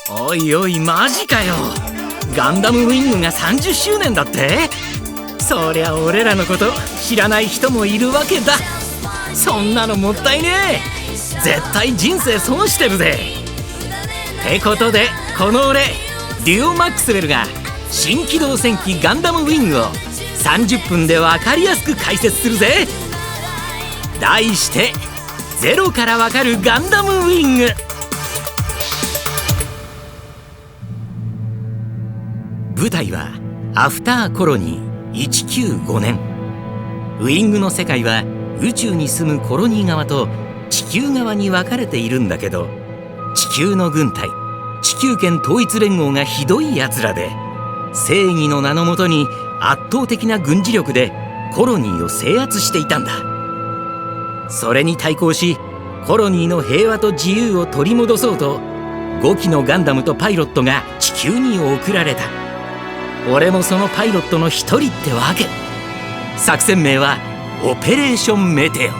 おいおい、マジかよ。ガンダムウィングが30周年だって。そりゃ俺らのこと知らない人もいるわけだ。そんなのもったいねえ。絶対人生損してるぜ。ってことで、この俺デュオ・マックスウェルが新機動戦機ガンダムウィングを30分で分かりやすく解説するぜ。題してゼロから分かるガンダムウィング。舞台はアフターコロニー195年。ウィングの世界は宇宙に住むコロニー側と地球側に分かれているんだけど、地球の軍隊地球圏統一連合がひどいやつらで、正義の名のもとに圧倒的な軍事力でコロニーを制圧していたんだ。それに対抗し、コロニーの平和と自由を取り戻そうと5機のガンダムとパイロットが地球に送られた。俺もそのパイロットの一人ってわけ。作戦名はオペレーションメテオ。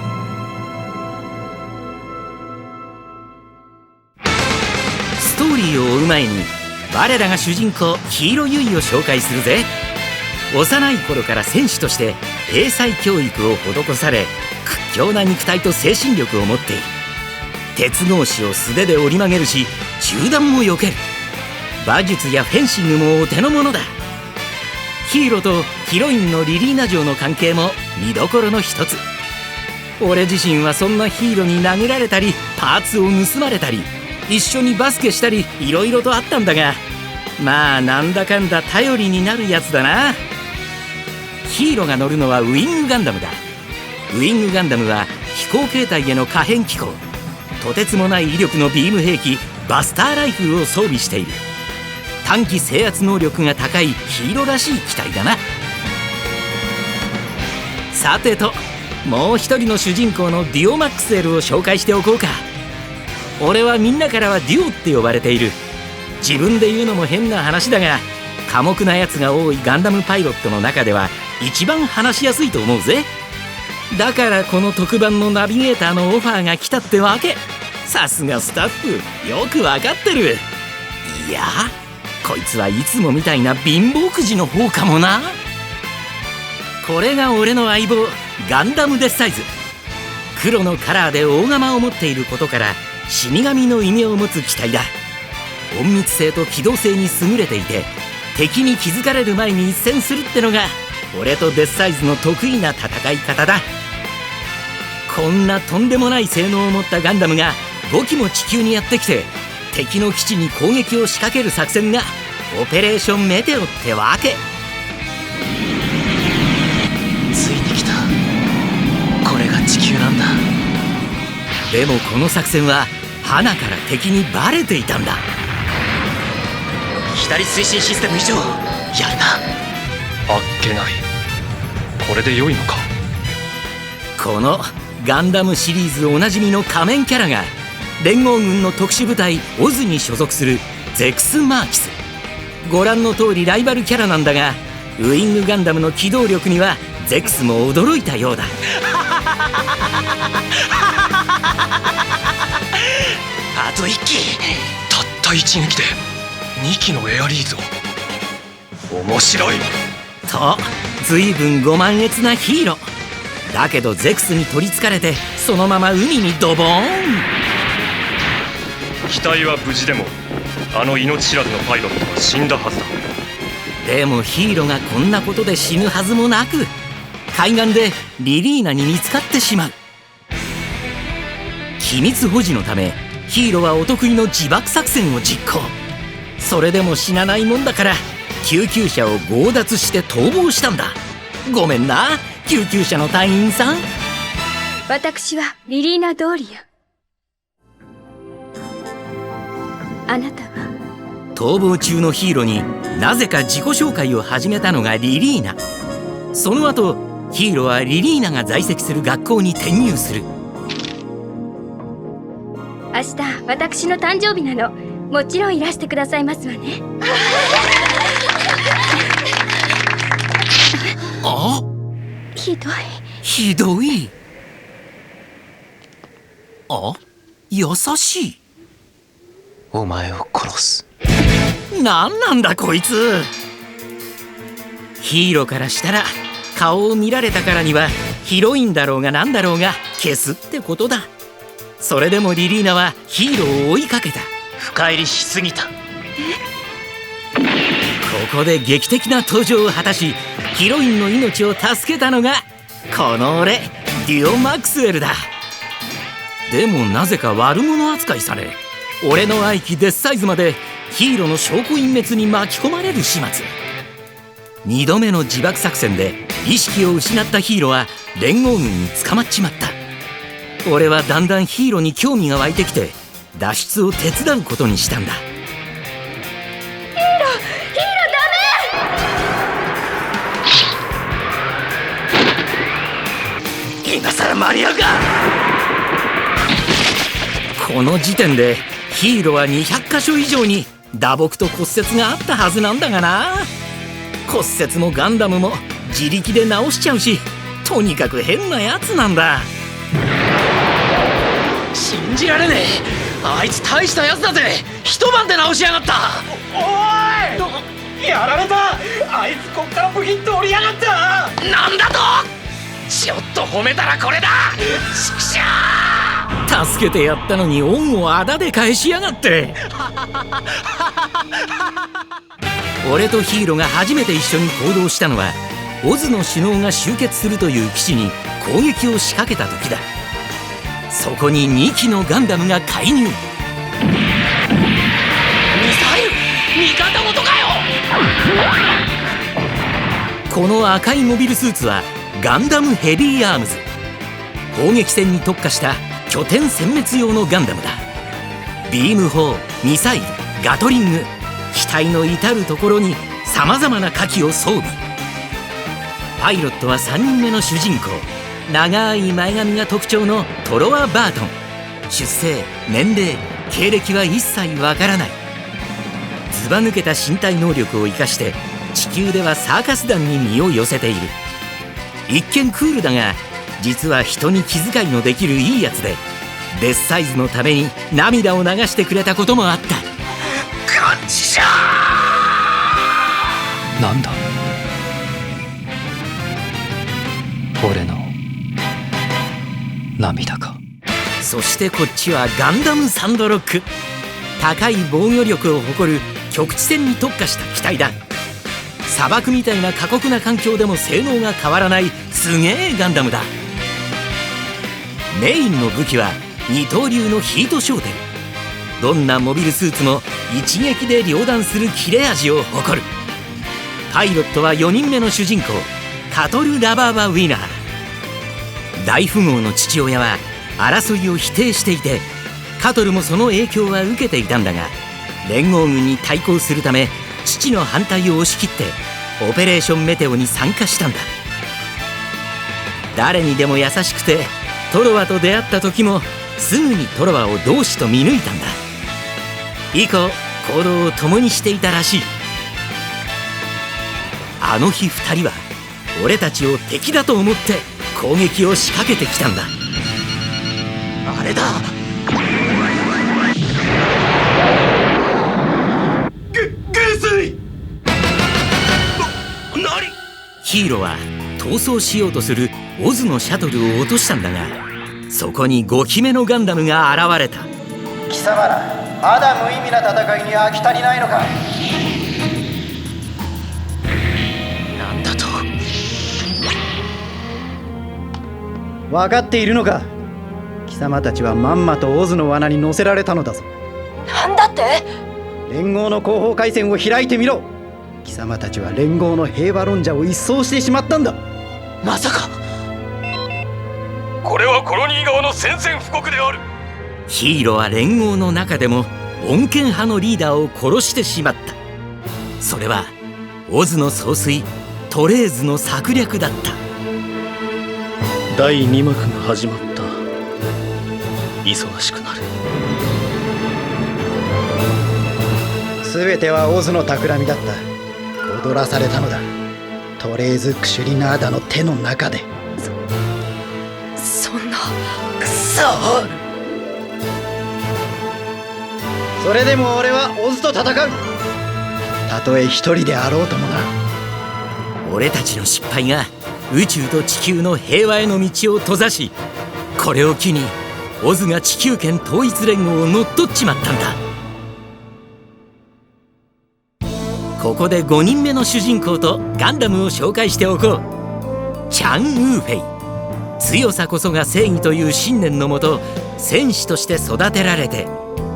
ストーリーを追う前に我らが主人公ヒーロユイを紹介するぜ。幼い頃から戦士として英才教育を施され、屈強な肉体と精神力を持っている。鉄格子を素手で折り曲げるし、銃弾も避ける。馬術やフェンシングもお手の物だ。ヒーロとヒロインのリリーナ嬢の関係も見どころの一つ。俺自身はそんなヒーロに殴られたりパーツを盗まれたり一緒にバスケしたりいろいろとあったんだが、まあなんだかんだ頼りになるやつだな。ヒーロが乗るのはウィングガンダムだ。ウィングガンダムは飛行形態への可変機構、とてつもない威力のビーム兵器バスターライフルを装備している。短期制圧能力が高いヒーローらしい機体だな。さてと、もう一人の主人公のデュオ・マックスウェルを紹介しておこうか。俺はみんなからはデュオって呼ばれている。自分で言うのも変な話だが、寡黙なやつが多いガンダムパイロットの中では一番話しやすいと思うぜ。だからこの特番のナビゲーターのオファーが来たってわけ。さすがスタッフ、よくわかってる。いや、こいつはいつもみたいな貧乏くじの方かもな。これが俺の相棒ガンダムデスサイズ。黒のカラーで大釜を持っていることから死神の異名を持つ機体だ。隠密性と機動性に優れていて、敵に気づかれる前に一戦するってのが俺とデスサイズの得意な戦い方だ。こんなとんでもない性能を持ったガンダムが5機も地球にやってきて敵の基地に攻撃を仕掛ける作戦がオペレーションメテオってわけ。ついてきた。これが地球なんだ。でもこの作戦は花から敵にバレていたんだ。左推進システム以上やるな。あっけない。これで良いのか。このガンダムシリーズおなじみの仮面キャラが連合軍の特殊部隊オズに所属するゼクス・マーキス。ご覧の通りライバルキャラなんだが、ウィングガンダムの機動力にはゼクスも驚いたようだ。あと1機。たった一撃で2機のエアリーズを。面白いと、随分ご満悦なヒーローだけど、ゼクスに取りつかれてそのまま海にドボーン。機体は無事でもあの命知らずのパイロットは死んだはずだ。でもヒーローがこんなことで死ぬはずもなく、海岸でリリーナに見つかってしまう。機密保持のためヒーローはお得意の自爆作戦を実行。それでも死なないもんだから救急車を強奪して逃亡したんだ。ごめんな、救急車の隊員さん。私はリリーナ・ドーリアン。あなたは？逃亡中のヒーローになぜか自己紹介を始めたのがリリーナ。その後ヒーローはリリーナが在籍する学校に転入する。明日私の誕生日なの。もちろんいらしてくださいますわね。あ、ひどい。ひどい。あ、優しい。お前を殺す。なんなんだこいつ。ヒーローからしたら顔を見られたからにはヒロインだろうがなんだろうが消すってことだ。それでもリリーナはヒーローを追いかけた。深入りしすぎた。ここで劇的な登場を果たし、ヒロインの命を助けたのがこの俺デュオ・マクスウェルだ。でもなぜか悪者扱いされ、俺の愛機デスサイズまでヒーローの証拠隠滅に巻き込まれる始末。2度目の自爆作戦で意識を失ったヒーローは連合軍に捕まっちまった。俺はだんだんヒーローに興味が湧いてきて脱出を手伝うことにしたんだ。今さら間に合うか。この時点でヒーローは200箇所以上に打撲と骨折があったはずなんだがな。骨折もガンダムも自力で治しちゃうし、とにかく変なやつなんだ。信じられねえ。あいつ大したやつだぜ。一晩で直しやがった。おい、やられた。あいつこっから部品取りやがった。なんだと。ちょっと褒めたらこれだ。ちくしょ助けてやったのに恩をあだで返しやがって。俺とヒーローが初めて一緒に行動したのはオズの首脳が集結するという基地に攻撃を仕掛けた時だ。そこに2機のガンダムが介入。ミサイル味方ごとかよ。この赤いモビルスーツはガンダムヘビーアームズ。砲撃戦に特化した拠点殲滅用のガンダムだ。ビーム砲、ミサイル、ガトリング、機体の至る所にさまざまな火器を装備。パイロットは3人目の主人公、長い前髪が特徴のトロワ・バートン。出生、年齢、経歴は一切わからない。ずば抜けた身体能力を生かして地球ではサーカス団に身を寄せている。一見クールだが実は人に気遣いのできるいいやつで、デスサイズのために涙を流してくれたこともあった。感じじゃ。なんだ俺の涙か。そしてこっちはガンダムサンドロック。高い防御力を誇る局地戦に特化した機体だ。砂漠みたいな過酷な環境でも性能が変わらないすげえガンダムだ。メインの武器は二刀流のヒートショーテル。どんなモビルスーツも一撃で両断する切れ味を誇る。パイロットは4人目の主人公、カトル・ラバーバ・ウィナー。大富豪の父親は争いを否定していて、カトルもその影響は受けていたんだが、連合軍に対抗するため父の反対を押し切ってオペレーションメテオに参加したんだ。誰にでも優しくてトロワと出会った時もすぐにトロワを同志と見抜いたんだ。以降行動を共にしていたらしい。あの日2人は俺たちを敵だと思って攻撃を仕掛けてきたんだ。あれだ。元帥。何。ヒーローは逃走しようとするオズのシャトルを落としたんだが、そこに5機目のガンダムが現れた。貴様らまだ無意味な戦いに飽き足りないのか。なんだと。分かっているのか。貴様たちはまんまとオズの罠に乗せられたのだぞ。なんだって。連合の後方回線を開いてみろ。貴様たちは連合の平和論者を一掃してしまったんだ。まさか。これはコロニー側の宣戦布告である。ヒーローは連合の中でも穏健派のリーダーを殺してしまった。それはオズの総帥トレーズの策略だった。第2幕が始まった。忙しくなる。全てはオズの企みだった。踊らされたのだ。トレーズ・クシュリナーダの手の中で。そんな。くそ。それでも俺はオズと戦う。たとえ一人であろうともな。俺たちの失敗が宇宙と地球の平和への道を閉ざし、これを機にオズが地球圏統一連合を乗っ取っちまったんだ。ここで5人目の主人公とガンダムを紹介しておこう。チャン・ウーフェイ。強さこそが正義という信念のもと、戦士として育てられて、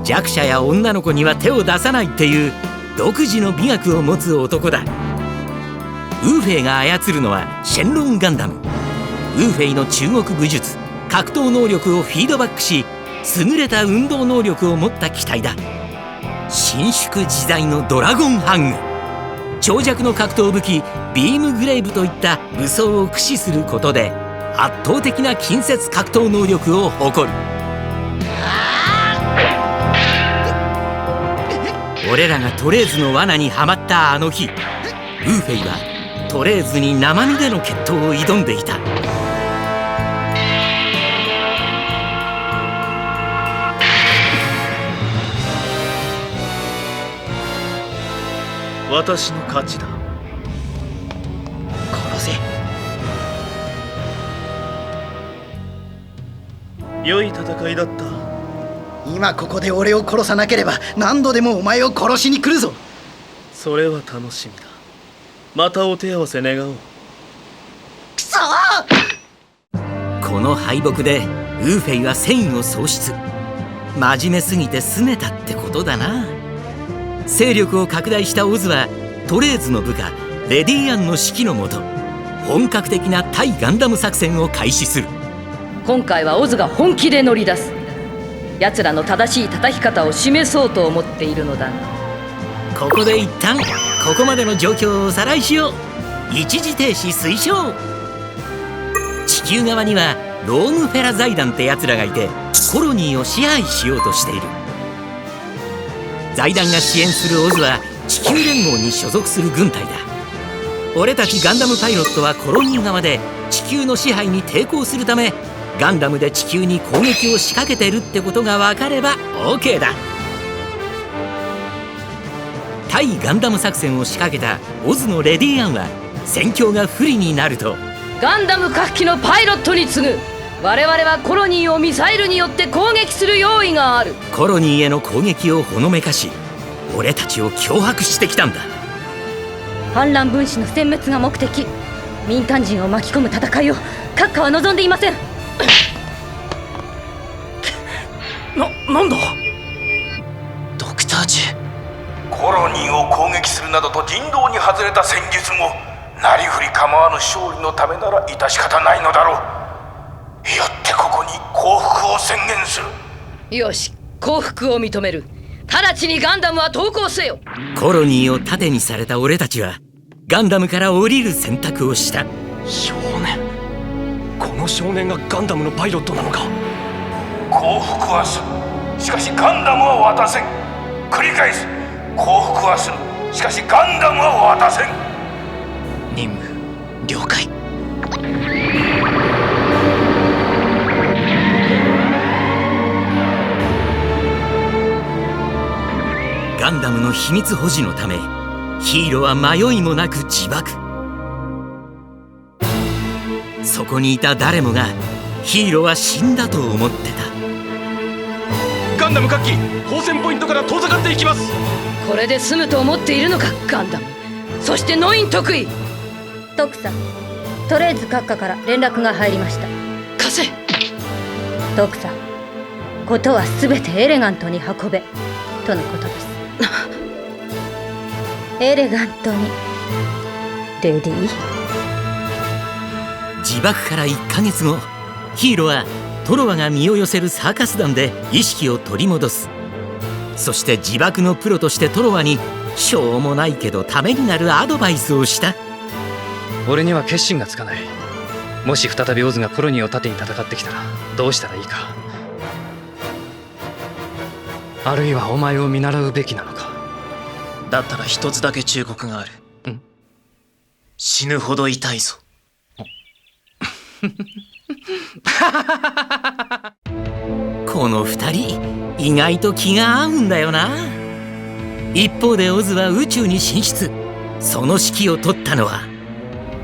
弱者や女の子には手を出さないっていう独自の美学を持つ男だ。ウーフェイが操るのはシェンロンガンダム。ウーフェイの中国武術、格闘能力をフィードバックし、優れた運動能力を持った機体だ。伸縮自在のドラゴンハング、長尺の格闘武器ビームグレイブといった武装を駆使することで圧倒的な近接格闘能力を誇る。俺らがトレーズの罠にはまったあの日、ウーフェイはトレーズに生身での決闘を挑んでいた。私の勝ちだ。殺せ。良い戦いだった。今ここで俺を殺さなければ何度でもお前を殺しに来るぞ。それは楽しみだ。またお手合わせ願おう。くそこの敗北でウーフェイは戦意を喪失。真面目すぎて拗ねたってことだな。勢力を拡大したオズはトレーズの部下レディアンの指揮のもと、本格的な対ガンダム作戦を開始する。今回はオズが本気で乗り出す。奴らの正しい叩き方を示そうと思っているのだ。ここで一旦ここまでの状況をおさらいしよう。一時停止推奨。地球側にはロームフェラ財団ってやつらがいて、コロニーを支配しようとしている。財団が支援するオズは地球連合に所属する軍隊だ。俺たちガンダムパイロットはコロニー側で地球の支配に抵抗するため、ガンダムで地球に攻撃を仕掛けてるってことが分かれば OK だ。対ガンダム作戦を仕掛けたオズのレディアンは戦況が不利になると、ガンダム各機のパイロットに次ぐ。我々はコロニーをミサイルによって攻撃する用意がある。コロニーへの攻撃をほのめかし、俺たちを脅迫してきたんだ。反乱分子の殲滅が目的。民間人を巻き込む戦いを閣下は望んでいません。なんだドクタージュ。コロニーを攻撃するなどと人道に外れた戦術もなりふり構わぬ勝利のためなら致し方ないのだろう。よってここに降伏を宣言する。よし、降伏を認める。直ちにガンダムは投降せよ。コロニーを盾にされた俺たちはガンダムから降りる選択をした。少年、この少年がガンダムのパイロットなのか。降伏はする。しかしガンダムは渡せん。繰り返す。降伏はする。しかしガンダムは渡せん。任務了解。ガンダムの秘密保持のため、ヒーローは迷いもなく自爆。そこにいた誰もがヒーローは死んだと思ってた。ガンダム各機、放線ポイントから遠ざかっていきます。これで済むと思っているのか、ガンダム。そしてノイン得意。トクサ、トレーズ閣下から連絡が入りました。貸せ。トクサ、ことは全てエレガントに運べとのことです。エレガントにレディー。自爆から1ヶ月後、ヒーローはトロワが身を寄せるサーカス団で意識を取り戻す。そして自爆のプロとしてトロワにしょうもないけどためになるアドバイスをした。俺には決心がつかない。もし再びオズがコロニーを盾に戦ってきたらどうしたらいいか。あるいはお前を見習うべきなのか。だったら一つだけ忠告がある。死ぬほど痛いぞ。この2人意外と気が合うんだよな。一方でオズは宇宙に進出。その指揮を取ったのは、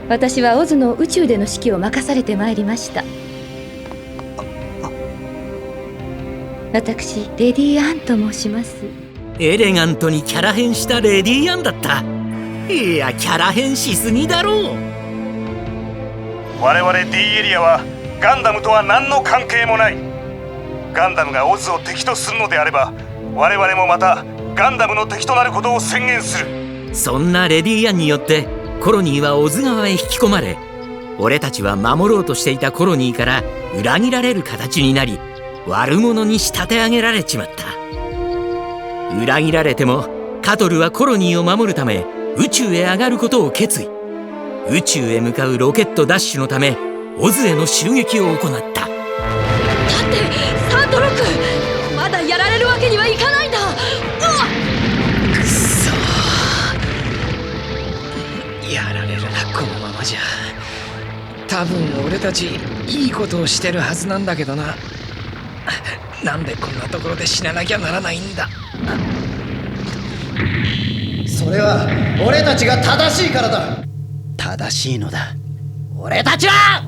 私はオズの宇宙での指揮を任されてまいりました。私レディー・アンと申します。エレガントにキャラ変したレディー・アンだった。いや、キャラ変しすぎだろう。我々 D エリアはガンダムとは何の関係もない。ガンダムがオズを敵とするのであれば、我々もまたガンダムの敵となることを宣言する。そんなレディー・アンによってコロニーはオズ側へ引き込まれ、俺たちは守ろうとしていたコロニーから裏切られる形になり、悪者に仕立て上げられちまった。裏切られてもカトルはコロニーを守るため宇宙へ上がることを決意。宇宙へ向かうロケットダッシュのためオズへの襲撃を行った。だってサンドロック、まだやられるわけにはいかないんだ。くそー、やられるな、このままじゃ。多分俺たちいいことをしてるはずなんだけどな。なんでこんなところで死ななきゃならないんだ。それは俺たちが正しいからだ。正しいのだ。俺たちは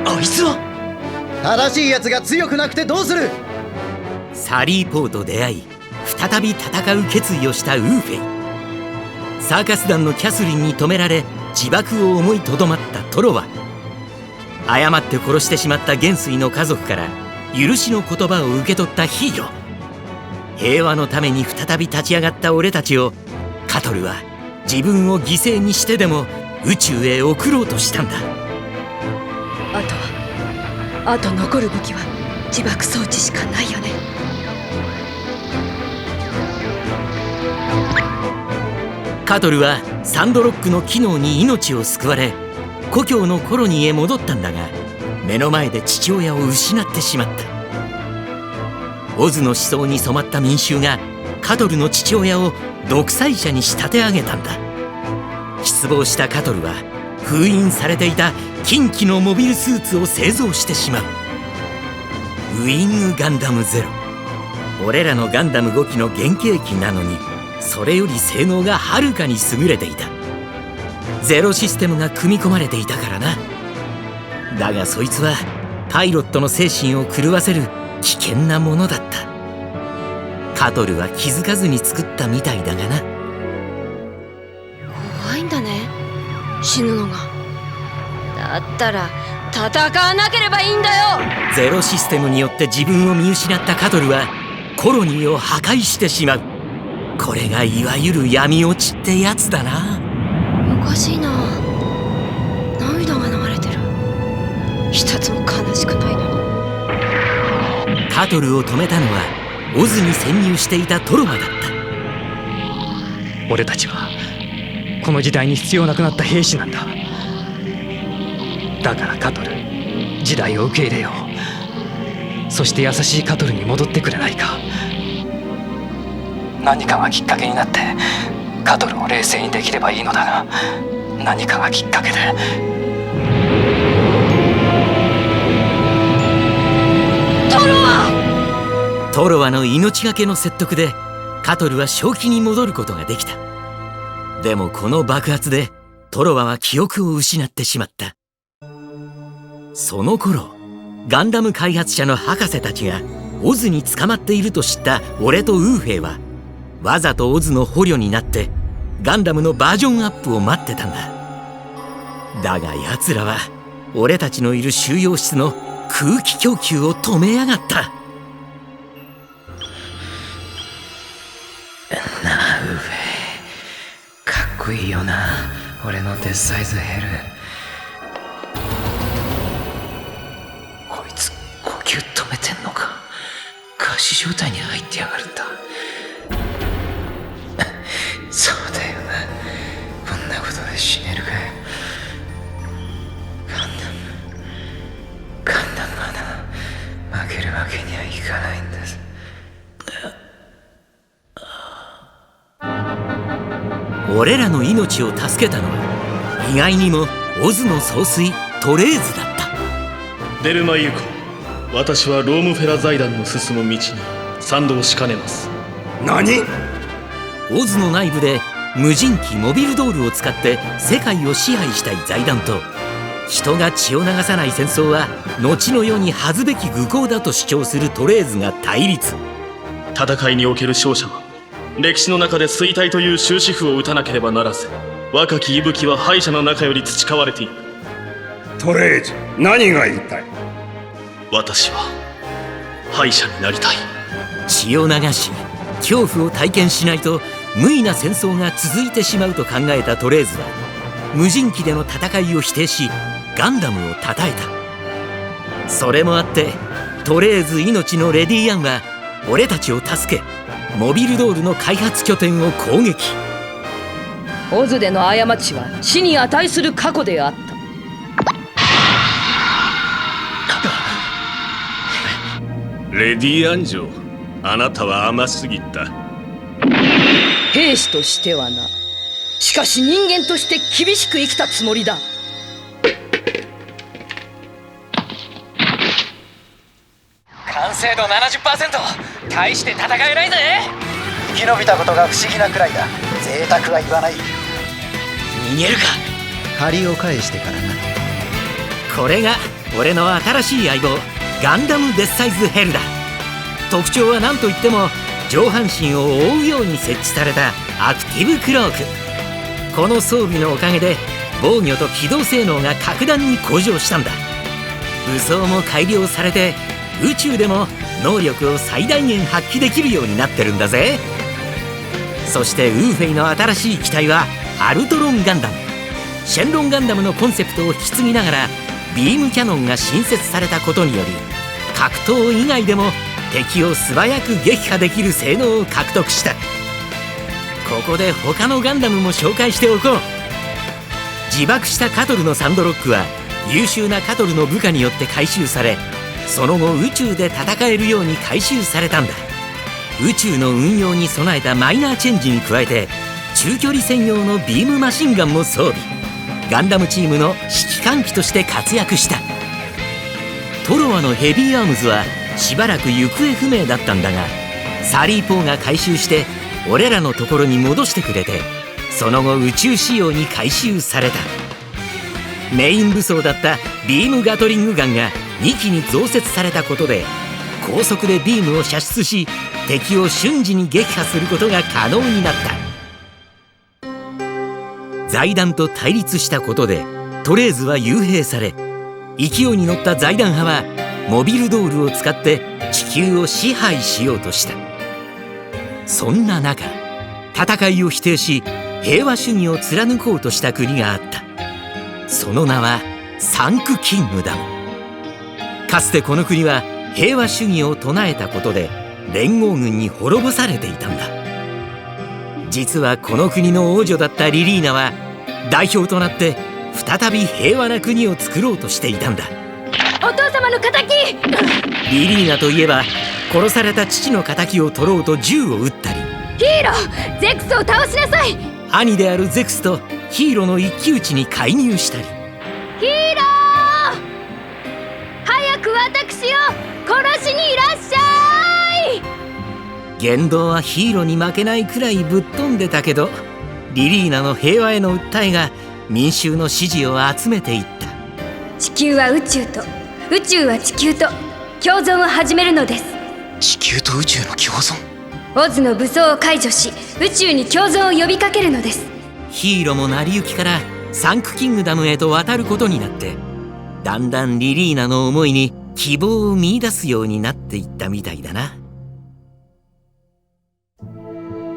あいつは正しいやつが強くなくてどうする。サリー・ポーと出会い再び戦う決意をしたウーフェイ。サーカス団のキャスリンに止められ自爆を思いとどまったトロワ。誤って殺してしまった元帥の家族から許しの言葉を受け取ったヒーロー。平和のために再び立ち上がった俺たちをカトルは自分を犠牲にしてでも宇宙へ送ろうとしたんだ。あと残る武器は自爆装置しかないよね。カトルはサンドロックの機能に命を救われ故郷のコロニーへ戻ったんだが、目の前で父親を失ってしまった。オズの思想に染まった民衆がカトルの父親を独裁者に仕立て上げたんだ。失望したカトルは封印されていた近畿のモビルスーツを製造してしまう。ウィングガンダムゼロ。俺らのガンダム5機の原型機なのにそれより性能がはるかに優れていた。ゼロシステムが組み込まれていたからな。だがそいつはパイロットの精神を狂わせる危険なものだった。カトルは気づかずに作ったみたいだがな。怖いんだね、死ぬのが。だったら戦わなければいいんだよ。ゼロシステムによって自分を見失ったカトルはコロニーを破壊してしまう。これがいわゆる闇落ちってやつだな。おかしいな、涙が流れてる。一つも悲しくないのに。カトルを止めたのはオズに潜入していたトロマだった。俺たちはこの時代に必要なくなった兵士なんだ。だからカトル、時代を受け入れよう。そして優しいカトルに戻ってくれないか。何かがきっかけになってカトルを冷静にできればいいのだが、何かがきっかけで。トロワの命がけの説得でカトルは正気に戻ることができた。でもこの爆発でトロワは記憶を失ってしまった。その頃ガンダム開発者の博士たちがオズに捕まっていると知った俺とウーフェイはわざとオズの捕虜になってガンダムのバージョンアップを待ってたんだ。だが奴らは俺たちのいる収容室の空気供給を止めやがった。なあウーフェイ、かっこいいよな、俺のデスサイズヘル。こいつ呼吸止めてんのか。仮死状態に入ってやがるんだ。そうだよな、こんなことで死ねるかよ。ガンダムはな、負けるわけにはいかないんだぜ。俺らの命を助けたのは意外にもオズの総帥トレーズだった。デルマユコ、私はロームフェラ財団の進む道に賛同しかねます。何？オズの内部で無人機モビルドールを使って世界を支配したい財団と、人が血を流さない戦争は後の世に恥ずべき愚行だと主張するトレーズが対立。戦いにおける勝者は歴史の中で衰退という終止符を打たなければならず、若き息吹は敗者の中より培われていく。トレーズ、何が言いたい？私は敗者になりたい。血を流し恐怖を体験しないと無意な戦争が続いてしまうと考えたトレーズは、無人機での戦いを否定しガンダムを称えた。それもあってトレーズ命のレディアンは俺たちを助け、モビルドールの開発拠点を攻撃。オズでの過ちは死に値する過去であった。レディアン城、あなたは甘すぎた。兵士としてはな。しかし人間として厳しく生きたつもりだ。完成度 70%、 大して戦えないぜ。生き延びたことが不思議なくらいだ。贅沢は言わない。逃げるか。借りを返してからな。これが俺の新しい相棒、ガンダムデスサイズヘルだ。特徴は何といっても上半身を覆うように設置されたアクティブクローク。この装備のおかげで防御と機動性能が格段に向上したんだ。武装も改良されて宇宙でも能力を最大限発揮できるようになってるんだぜ。そしてウーフェイの新しい機体はアルトロンガンダム。シェンロンガンダムのコンセプトを引き継ぎながらビームキャノンが新設されたことにより、格闘以外でも敵を素早く撃破できる性能を獲得した。ここで他のガンダムも紹介しておこう。自爆したカトルのサンドロックは優秀なカトルの部下によって回収され、その後宇宙で戦えるように改修されたんだ。宇宙の運用に備えたマイナーチェンジに加えて中距離専用のビームマシンガンも装備。ガンダムチームの指揮官機として活躍した。トロワのヘビーアームズはしばらく行方不明だったんだが、サリー・ポーが回収して俺らのところに戻してくれて、その後宇宙仕様に改修された。メイン武装だったビームガトリングガンが2機に増設されたことで、高速でビームを射出し敵を瞬時に撃破することが可能になった。財団と対立したことでトレーズは幽閉され、勢いに乗った財団派はモビルドールを使って地球を支配しようとした。そんな中、戦いを否定し平和主義を貫こうとした国があった。その名はサンクキングダム。かつてこの国は平和主義を唱えたことで連合軍に滅ぼされていたんだ。実はこの国の王女だったリリーナは代表となって再び平和な国を作ろうとしていたんだ。お父様の仇。リリーナといえば殺された父の仇を取ろうと銃を撃ったり、ヒーローゼクスを倒しなさい。兄であるゼクスとヒーローの一騎打ちに介入したり、ヒーロー早く私を殺しにいらっしゃい。言動はヒーローに負けないくらいぶっ飛んでたけど、リリーナの平和への訴えが民衆の支持を集めていった。地球は宇宙と宇宙は地球と共存を始めるのです。地球と宇宙の共存？オズの武装を解除し宇宙に共存を呼びかけるのです。ヒーローも成り行きからサンクキングダムへと渡ることになって、だんだんリリーナの思いに希望を見出すようになっていったみたいだな。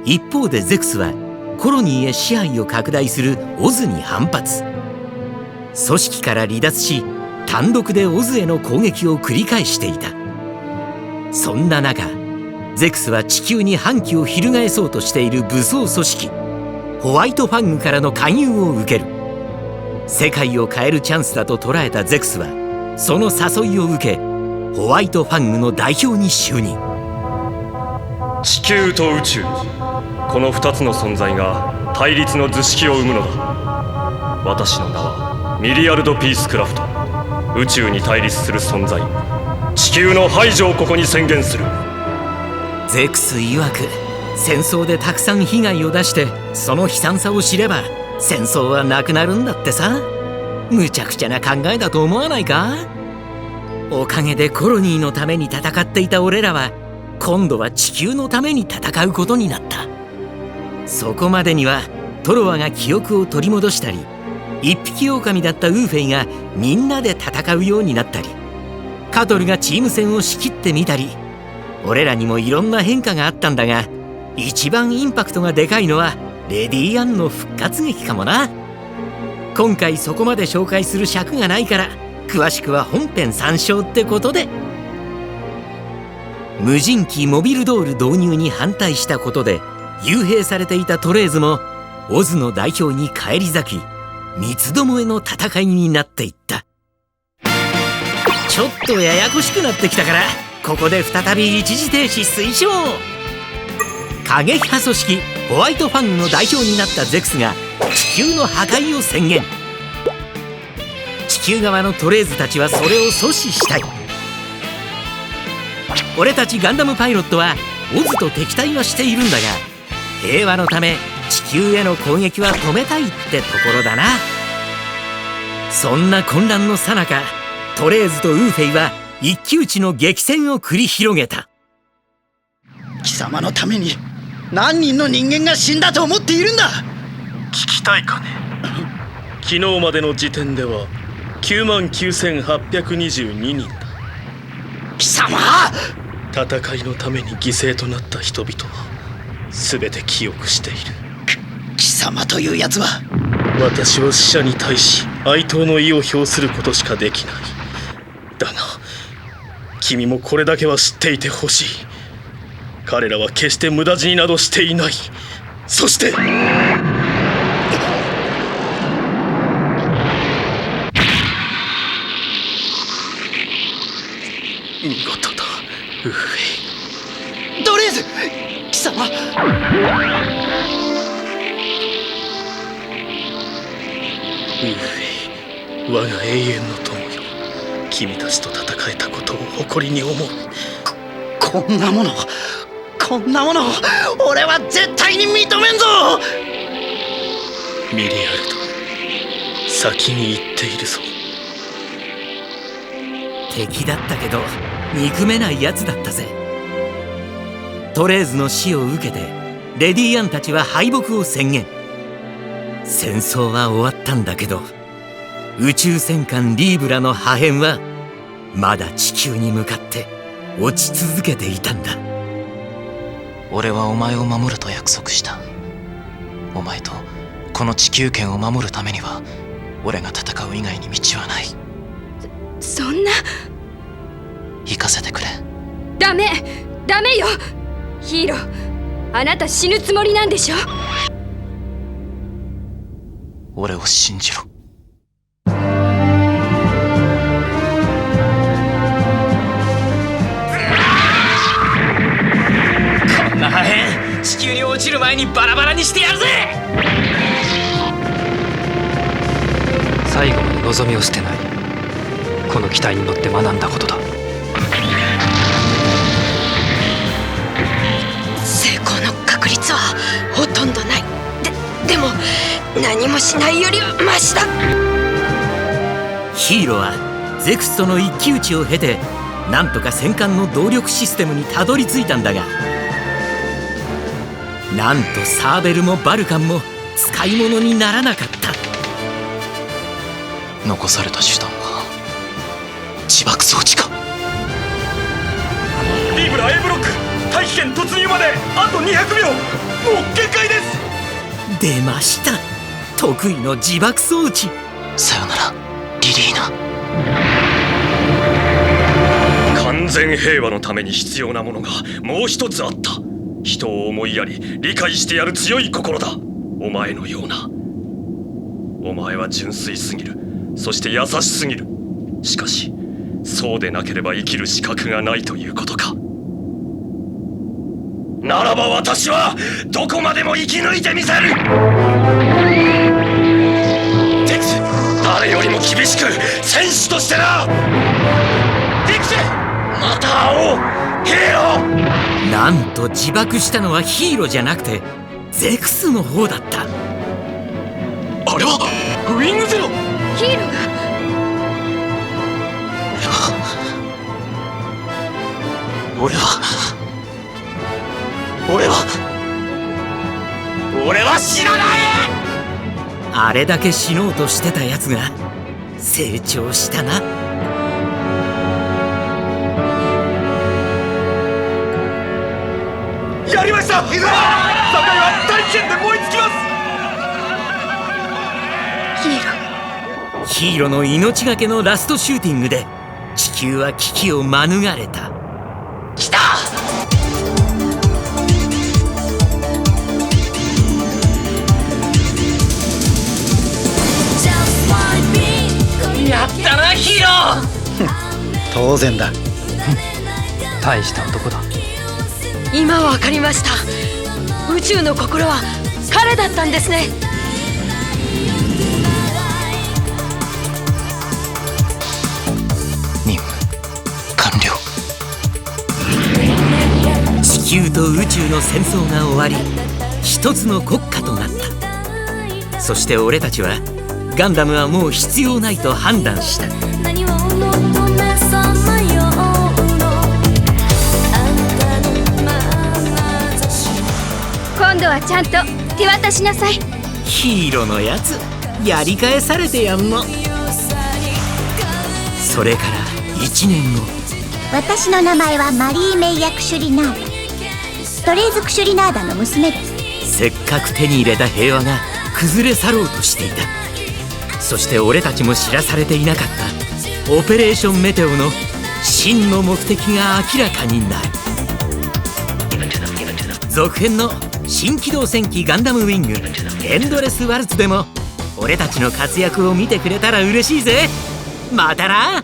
一方でゼクスはコロニーへ支配を拡大するオズに反発。組織から離脱し単独でオズへの攻撃を繰り返していた。そんな中、ゼクスは地球に反旗を翻そうとしている武装組織ホワイトファングからの勧誘を受ける。世界を変えるチャンスだと捉えたゼクスはその誘いを受け、ホワイトファングの代表に就任。地球と宇宙、この2つの存在が対立の図式を生むのだ。私の名はミリアルド・ピースクラフト。宇宙に対立する存在、地球の排除をここに宣言する。ゼクス曰く、戦争でたくさん被害を出してその悲惨さを知れば戦争はなくなるんだってさ。むちゃくちゃな考えだと思わないか？おかげでコロニーのために戦っていた俺らは今度は地球のために戦うことになった。そこまでにはトロワが記憶を取り戻したり、一匹狼だったウーフェイがみんなで戦うようになったり、カトルがチーム戦を仕切ってみたり、俺らにもいろんな変化があったんだが、一番インパクトがでかいのはレディアンの復活劇かもな。今回そこまで紹介する尺がないから、詳しくは本編参照ってことで。無人機モビルドール導入に反対したことで幽閉されていたトレーズもオズの代表に返り咲き、三つどもえの戦いになっていった。ちょっとややこしくなってきたから、ここで再び一時停止推奨。過激派組織ホワイトファングの代表になったゼクスが地球の破壊を宣言。地球側のトレーズたちはそれを阻止したい。俺たちガンダムパイロットはオズと敵対はしているんだが、平和のため地球への攻撃は止めたいってところだな。そんな混乱の最中、トレーズとウーフェイは一騎打ちの激戦を繰り広げた。貴様のために何人の人間が死んだと思っているんだ。聞きたいかね。昨日までの時点では99,822人だ。貴様！戦いのために犠牲となった人々は全て記憶している。貴様というやつは。私は死者に対し哀悼の意を表することしかできない。だが君もこれだけは知っていてほしい。彼らは決して無駄死になどしていない。そして見事だ、ウーフェイ。ドレーズ！貴様！ウーフェイ、我が永遠の友よ。君たちと戦えたことを誇りに思う。こんなもの俺は絶対に認めんぞ。ミリアルド、先に行っているぞ。敵だったけど憎めないやつだったぜ。トレーズの死を受けてレディアンたちは敗北を宣言。戦争は終わったんだけど、宇宙戦艦リーブラの破片はまだ地球に向かって落ち続けていたんだ。俺はお前を守ると約束した。お前とこの地球圏を守るためには俺が戦う以外に道はない。そんな。行かせてくれ。ダメよヒーロー、あなた死ぬつもりなんでしょ。俺を信じろ。こんな破片地球に落ちる前にバラバラにしてやるぜ。最後まで望みを捨てない、この機体に乗って学んだことだ。成功の確率はほとんどない。でも何もしないよりはマシだ。ヒーローはゼクスとの一騎打ちを経てなんとか戦艦の動力システムにたどり着いたんだが、なんとサーベルもバルカンも使い物にならなかった。残された手段は自爆装置か。リーブラ A ブロック、大気圏突入まであと200秒。もう限界です。出ました、得意の自爆装置。さよならリリーナ。完全平和のために必要なものがもう一つあった。人を思いやり理解してやる強い心だ。お前のような。お前は純粋すぎる、そして優しすぎる。しかしそうでなければ生きる資格がないということか。ならば私はどこまでも生き抜いてみせる。敵なんと自爆したのはヒーローじゃなくてゼクスの方だった。あれはウィングゼロ。ヒーローが俺は知らない。あれだけ死のうとしてたやつが成長したな。やりました。酒井は大気圏で燃え尽きます。ヒーローの命がけのラストシューティングで地球は危機を免れた。来た。やったなヒーロー。当然だ。大した男だ。今わかりました。宇宙の心は彼だったんですね。任務完了。地球と宇宙の戦争が終わり一つの国家となった。そして俺たちはガンダムはもう必要ないと判断した。今度はちゃんと手渡しなさい。ヒーローのやつやり返されてやんの。それから1年後、私の名前はマリー・メイヤ・クシュリナーダ、トレーズ・クシュリナーダの娘です。せっかく手に入れた平和が崩れ去ろうとしていた。そして俺たちも知らされていなかったオペレーションメテオの真の目的が明らかになる。続編の新機動戦機ガンダムウィングエンドレスワルツでも俺たちの活躍を見てくれたら嬉しいぜ。またな。